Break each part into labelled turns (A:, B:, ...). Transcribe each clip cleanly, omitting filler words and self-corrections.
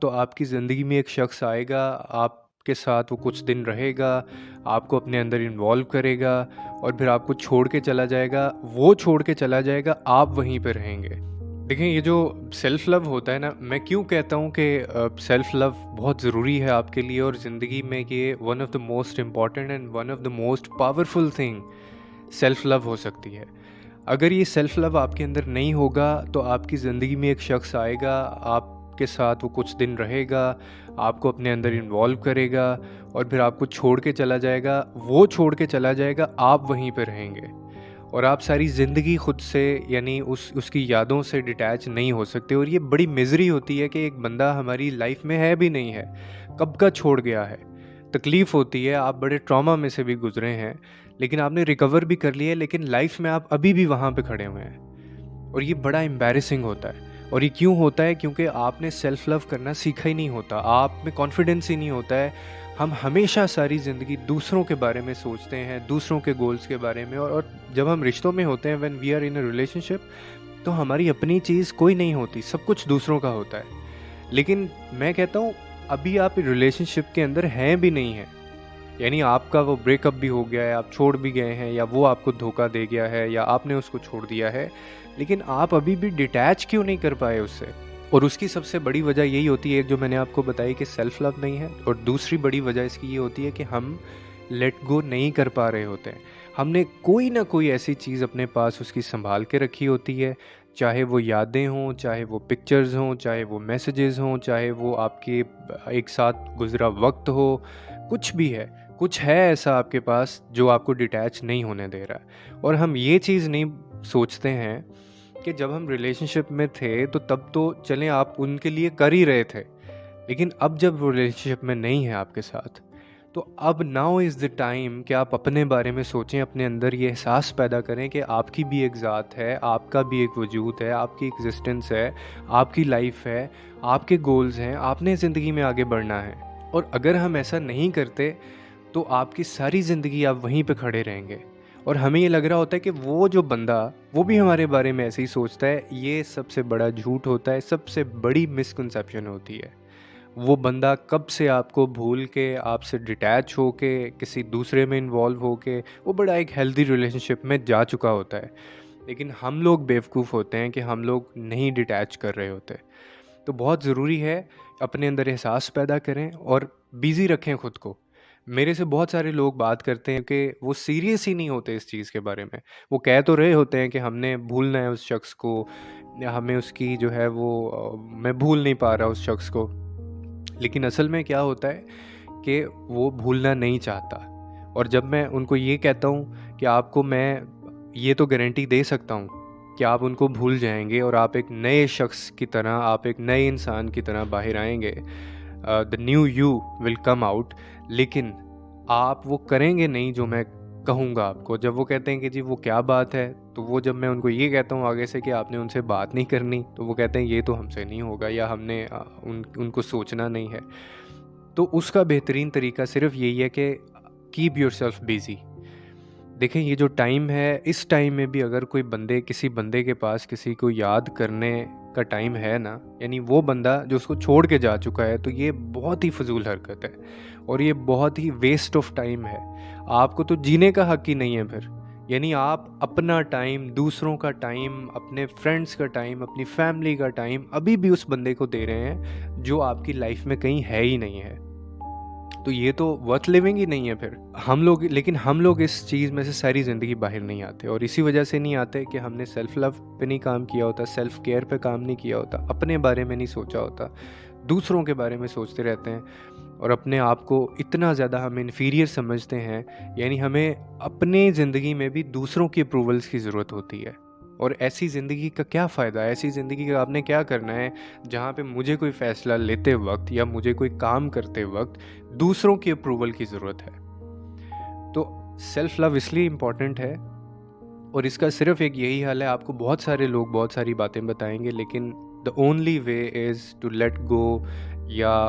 A: तो आपकी ज़िंदगी में एक शख्स आएगा, आपके साथ वो कुछ दिन रहेगा, आपको अपने अंदर इन्वॉल्व करेगा और फिर आपको छोड़ के चला जाएगा। वो छोड़ के चला जाएगा, आप वहीं पे रहेंगे। देखें, ये जो सेल्फ़ लव होता है ना, मैं क्यों कहता हूँ कि सेल्फ़ लव बहुत ज़रूरी है आपके लिए और ज़िंदगी में ये one of the most important and one of the most powerful thing self love हो सकती है। अगर ये सेल्फ़ लव आपके अंदर नहीं होगा तो आपकी ज़िंदगी में एक शख्स आएगा, आपके साथ वो कुछ दिन रहेगा, आपको अपने अंदर इन्वॉल्व करेगा और फिर आपको छोड़ के चला जाएगा। वो छोड़ के चला जाएगा, आप वहीं पे रहेंगे और आप सारी ज़िंदगी खुद से यानी उसकी यादों से डिटैच नहीं हो सकते। और ये बड़ी मिज़री होती है कि एक बंदा हमारी लाइफ में है भी नहीं है, कब का छोड़ गया है। तकलीफ़ होती है, आप बड़े ट्रॉमा में से भी गुज़रे हैं, लेकिन आपने रिकवर भी कर लिया है, लेकिन लाइफ में आप अभी भी वहाँ पे खड़े हुए हैं और ये बड़ा एम्बैरेसिंग होता है। और ये क्यों होता है? क्योंकि आपने सेल्फ लव करना सीखा ही नहीं होता, आप में कॉन्फिडेंस ही नहीं होता है। हम हमेशा सारी ज़िंदगी दूसरों के बारे में सोचते हैं, दूसरों के गोल्स के बारे में। और जब हम रिश्तों में होते हैं, when we are in a relationship, तो हमारी अपनी चीज़ कोई नहीं होती, सब कुछ दूसरों का होता है। लेकिन मैं कहता हूँ, अभी आप रिलेशनशिप के अंदर हैं भी नहीं हैं, यानी आपका वो ब्रेकअप भी हो गया है, आप छोड़ भी गए हैं, या वो आपको धोखा दे गया है, या आपने उसको छोड़ दिया है, लेकिन आप अभी भी डिटैच क्यों नहीं कर पाए उससे? और उसकी सबसे बड़ी वजह यही होती है, जो मैंने आपको बताई, कि सेल्फ लव नहीं है। और दूसरी बड़ी वजह इसकी ये होती है कि हम लेट गो नहीं कर पा रहे होते हैं। हमने कोई ना कोई ऐसी चीज़ अपने पास उसकी संभाल के रखी होती है, चाहे वो यादें हों, चाहे वो पिक्चर्स हों, चाहे वो मैसेजेस हों, चाहे वो आपके एक साथ गुजरा वक्त हो, कुछ भी है। कुछ है ऐसा आपके पास जो आपको डिटैच नहीं होने दे रहा है। और हम ये चीज़ नहीं सोचते हैं कि जब हम रिलेशनशिप में थे तो तब तो चलें आप उनके लिए कर ही रहे थे, लेकिन अब जब वो रिलेशनशिप में नहीं है आपके साथ, तो अब नाउ इज़ द टाइम कि आप अपने बारे में सोचें, अपने अंदर ये एहसास पैदा करें कि आपकी भी एक ज़ात है, आपका भी एक वजूद है, आपकी एग्जिस्टेंस है, आपकी लाइफ है, आपके गोल्स हैं, आपने ज़िंदगी में आगे बढ़ना है। और अगर हम ऐसा नहीं करते तो आपकी सारी ज़िंदगी आप वहीं पे खड़े रहेंगे और हमें ये लग रहा होता है कि वो जो बंदा, वो भी हमारे बारे में ऐसे ही सोचता है। ये सबसे बड़ा झूठ होता है, सबसे बड़ी मिसकंसेप्शन होती है। वो बंदा कब से आपको भूल के, आपसे डिटैच होके, किसी दूसरे में इन्वॉल्व होके, वो बड़ा एक हेल्दी रिलेशनशिप में जा चुका होता है। लेकिन हम लोग बेवकूफ़ होते हैं कि हम लोग नहीं डिटैच कर रहे होते। तो बहुत ज़रूरी है अपने अंदर एहसास पैदा करें और बिज़ी रखें खुद को। मेरे से बहुत सारे लोग बात करते हैं कि वो सीरियस ही नहीं होते इस चीज़ के बारे में। वो कह तो रहे होते हैं कि हमने भूलना है उस शख्स को, या हमें उसकी जो है वो मैं भूल नहीं पा रहा उस शख्स को। लेकिन असल में क्या होता है कि वो भूलना नहीं चाहता। और जब मैं उनको ये कहता हूँ कि आपको मैं ये तो गारंटी दे सकता हूँ कि आप उनको भूल जाएंगे और आप एक नए शख्स की तरह, आप एक नए इंसान की तरह बाहर आएंगे, the new you will come out. लेकिन आप वो करेंगे नहीं जो मैं कहूँगा आपको। जब वो कहते हैं कि जी वो क्या बात है, तो वो जब मैं उनको ये कहता हूँ आगे से कि आपने उनसे बात नहीं करनी, तो वो कहते हैं ये तो हमसे नहीं होगा, या हमने उनको सोचना नहीं है। तो उसका बेहतरीन तरीका सिर्फ यही है कि कीप योरसेल्फ बिजी। देखें, ये जो टाइम है, इस टाइम में भी अगर कोई किसी बंदे के पास किसी को याद करने का टाइम है ना, यानी वो बंदा जो उसको छोड़ के जा चुका है, तो ये बहुत ही फजूल हरकत है और ये बहुत ही वेस्ट ऑफ टाइम है। आपको तो जीने का हक ही नहीं है फिर। यानी आप अपना टाइम, दूसरों का टाइम, अपने फ्रेंड्स का टाइम, अपनी फैमिली का टाइम अभी भी उस बंदे को दे रहे हैं जो आपकी लाइफ में कहीं है ही नहीं है। तो ये तो वर्थ लिविंग ही नहीं है फिर। हम लोग इस चीज़ में से सारी ज़िंदगी बाहर नहीं आते, और इसी वजह से नहीं आते कि हमने सेल्फ लव पे नहीं काम किया होता, सेल्फ केयर पे काम नहीं किया होता, अपने बारे में नहीं सोचा होता, दूसरों के बारे में सोचते रहते हैं। और अपने आप को इतना ज़्यादा हम इन्फीरियर समझते हैं, यानी हमें अपने ज़िंदगी में भी दूसरों की अप्रूवल्स की ज़रूरत होती है। और ऐसी ज़िंदगी का क्या फ़ायदा है? ऐसी ज़िंदगी का आपने क्या करना है जहाँ पे मुझे कोई फ़ैसला लेते वक्त या मुझे कोई काम करते वक्त दूसरों की अप्रूवल की ज़रूरत है? तो सेल्फ लव इसलिए इम्पॉर्टेंट है, और इसका सिर्फ एक यही हल है। आपको बहुत सारे लोग बहुत सारी बातें बताएंगे, लेकिन the only way is to let go, या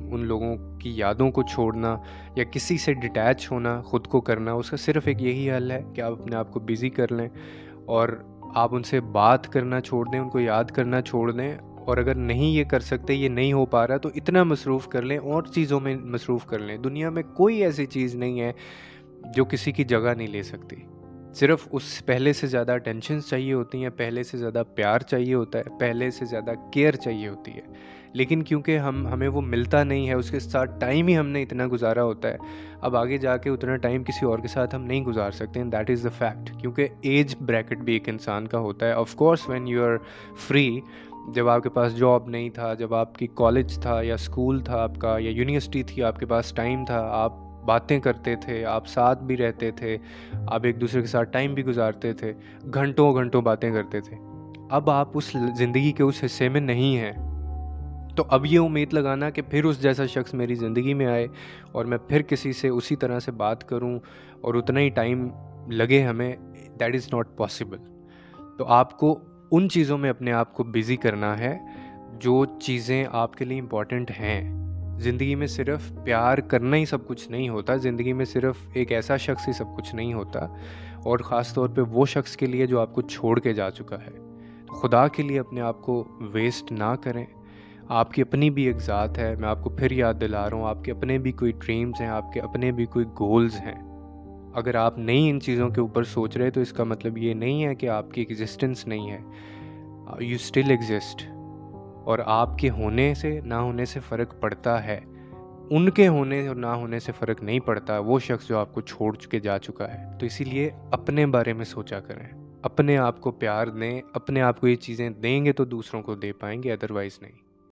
A: उन लोगों की यादों को छोड़ना, या किसी से डिटैच होना, ख़ुद को करना। उसका सिर्फ एक यही हल है कि आप अपने आप को बिज़ी कर लें और आप उनसे बात करना छोड़ दें, उनको याद करना छोड़ दें, और अगर नहीं ये कर सकते, ये नहीं हो पा रहा, तो इतना मसरूफ़ कर लें और चीज़ों में मसरूफ़ कर लें। दुनिया में कोई ऐसी चीज़ नहीं है जो किसी की जगह नहीं ले सकती। सिर्फ़ उस पहले से ज़्यादा अटेंशन्स चाहिए होती हैं, पहले से ज़्यादा प्यार चाहिए होता है, पहले से ज़्यादा केयर चाहिए होती है। लेकिन क्योंकि हमें वो मिलता नहीं है, उसके साथ टाइम ही हमने इतना गुज़ारा होता है, अब आगे जाके उतना टाइम किसी और के साथ हम नहीं गुज़ार सकते and that is the fact. क्योंकि एज ब्रैकेट भी एक इंसान का होता है। Of course when you are free, जब आपके पास जॉब नहीं था, जब आपकी कॉलेज था या स्कूल था आपका या यूनिवर्सिटी थी, आपके पास टाइम था, आप बातें करते थे, आप साथ भी रहते थे, आप एक दूसरे के साथ टाइम भी गुजारते थे, घंटों घंटों बातें करते थे। अब आप उस ज़िंदगी के उस हिस्से में नहीं हैं, तो अब ये उम्मीद लगाना कि फिर उस जैसा शख्स मेरी ज़िंदगी में आए और मैं फिर किसी से उसी तरह से बात करूं और उतना ही टाइम लगे हमें, दैट इज़ नॉट पॉसिबल। तो आपको उन चीज़ों में अपने आप को बिज़ी करना है जो चीज़ें आपके लिए इम्पॉर्टेंट हैं। ज़िंदगी में सिर्फ़ प्यार करना ही सब कुछ नहीं होता, ज़िंदगी में सिर्फ़ एक ऐसा शख्स ही सब कुछ नहीं होता, और ख़ास तौर पे वो शख्स के लिए जो आपको छोड़ के जा चुका है। तो खुदा के लिए अपने आप को वेस्ट ना करें। आपकी अपनी भी एक ज़ात है, मैं आपको फिर याद दिला रहा हूँ, आपके अपने भी कोई ड्रीम्स हैं, आपके अपने भी कोई गोल्स हैं। अगर आप नहीं इन चीज़ों के ऊपर सोच रहे तो इसका मतलब ये नहीं है कि आपकी एग्जिस्टेंस नहीं है। यू स्टिल एग्जिस्ट, और आपके होने से ना होने से फ़र्क पड़ता है। उनके होने और ना होने से फ़र्क नहीं पड़ता, वो शख्स जो आपको छोड़ के जा चुका है। तो इसीलिए अपने बारे में सोचा करें, अपने आप को प्यार दें, अपने आप को ये चीज़ें देंगे तो दूसरों को दे पाएंगे, अदरवाइज़ नहीं।